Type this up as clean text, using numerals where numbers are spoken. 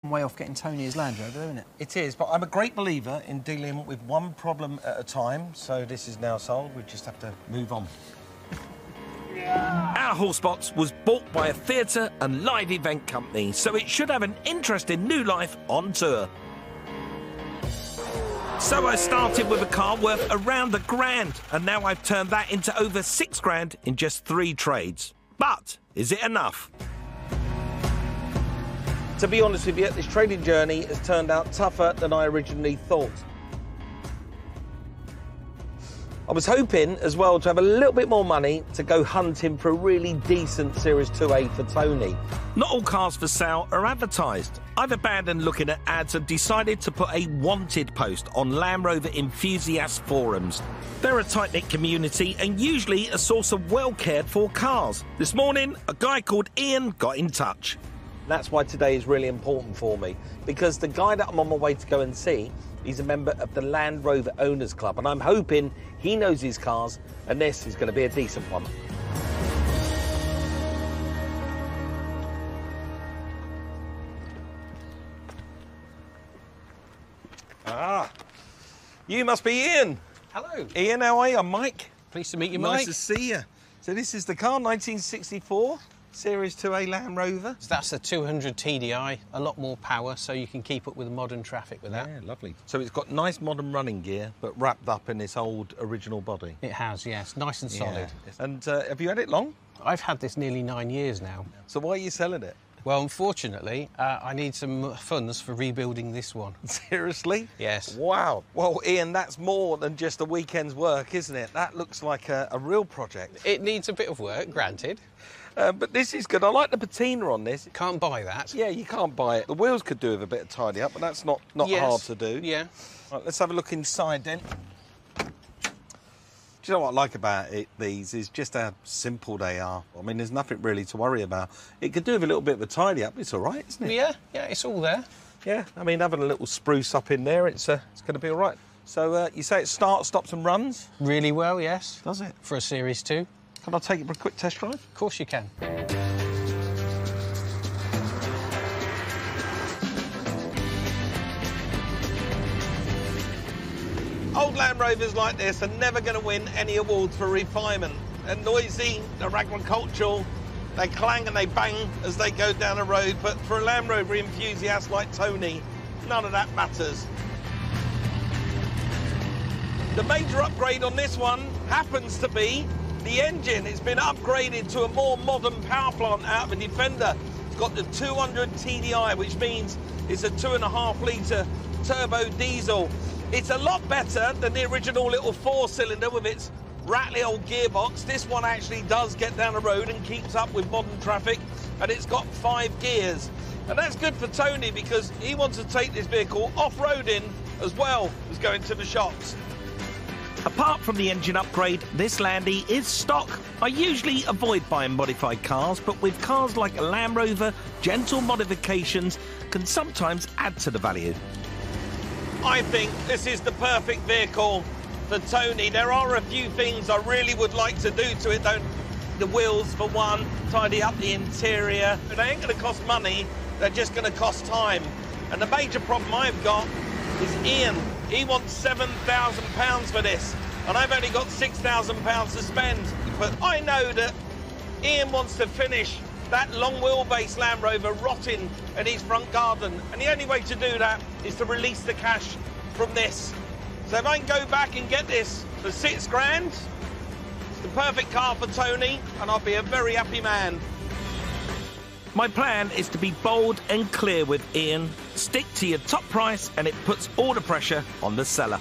Way off getting Tony his Land Rover, isn't it? It is, but I'm a great believer in dealing with one problem at a time, so this is now sold. We just have to move on. Our Horsebox was bought by a theatre and live event company, so it should have an interesting new life on tour. So I started with a car worth around £1,000, and now I've turned that into over £6,000 in just 3 trades. But is it enough? To be honest with you, this trading journey has turned out tougher than I originally thought. I was hoping as well to have a little bit more money to go hunting for a really decent Series 2A for Tony. Not all cars for sale are advertised. I've abandoned looking at ads and decided to put a wanted post on Land Rover enthusiast forums. They're a tight-knit community and usually a source of well-cared-for cars. This morning, a guy called Ian got in touch. That's why today is really important for me, because the guy that I'm on my way to go and see, he's a member of the Land Rover Owners Club, and I'm hoping he knows his cars, and this is going to be a decent one. Ah, you must be Ian. Hello. Ian, how are you? I'm Mike. Pleased to meet you, Mike. Nice to see you. So this is the car, 1964. Series 2A Land Rover. So that's a 200 TDI, a lot more power, so you can keep up with modern traffic with that. Yeah, lovely. So it's got nice modern running gear, but wrapped up in this old original body. It has, yes. Nice and solid. Yeah. And have you had it long? I've had this nearly 9 years now. So why are you selling it? Well, unfortunately, I need some funds for rebuilding this one. Seriously? Yes. Wow. Well, Ian, that's more than just a weekend's work, isn't it? That looks like a real project. It needs a bit of work, granted. But this is good. I like the patina on this. Can't buy that. Yeah, you can't buy it. The wheels could do with a bit of tidy up, but that's not Yes. hard to do. Yeah. Right, let's have a look inside then. Do you know what I like about these is just how simple they are. I mean, there's nothing really to worry about. It could do with a little bit of a tidy up. It's all right, isn't it? Yeah, it's all there. Yeah, I mean, having a little spruce up in there, it's going to be all right. So you say it starts, stops and runs? Really well, yes. Does it? For a Series 2. Can I take it for a quick test drive? Of course you can. Old Land Rovers like this are never going to win any awards for refinement. They're noisy, they're agricultural, they clang and they bang as they go down the road, but for a Land Rover enthusiast like Tony, none of that matters. The major upgrade on this one happens to be the engine. It's been upgraded to a more modern power plant out of a Defender. It's got the 200 TDI, which means it's a 2.5-litre turbo diesel. It's a lot better than the original little 4-cylinder with its rattly old gearbox. This one actually does get down the road and keeps up with modern traffic, and it's got 5 gears. And that's good for Tony because he wants to take this vehicle off-roading as well as going to the shops. Apart from the engine upgrade, this Landy is stock. I usually avoid buying modified cars, but with cars like a Land Rover, gentle modifications can sometimes add to the value. I think this is the perfect vehicle for Tony. There are a few things I really would like to do to it, though. The wheels, for one, tidy up the interior. They ain't going to cost money, they're just going to cost time. And the major problem I've got is Ian. He wants £7,000 for this, and I've only got £6,000 to spend. But I know that Ian wants to finish that long wheelbase Land Rover rotting in his front garden, and the only way to do that is to release the cash from this. So if I can go back and get this for £6,000, it's the perfect car for Tony, and I'll be a very happy man. My plan is to be bold and clear with Ian. Stick to your top price and it puts all the pressure on the seller.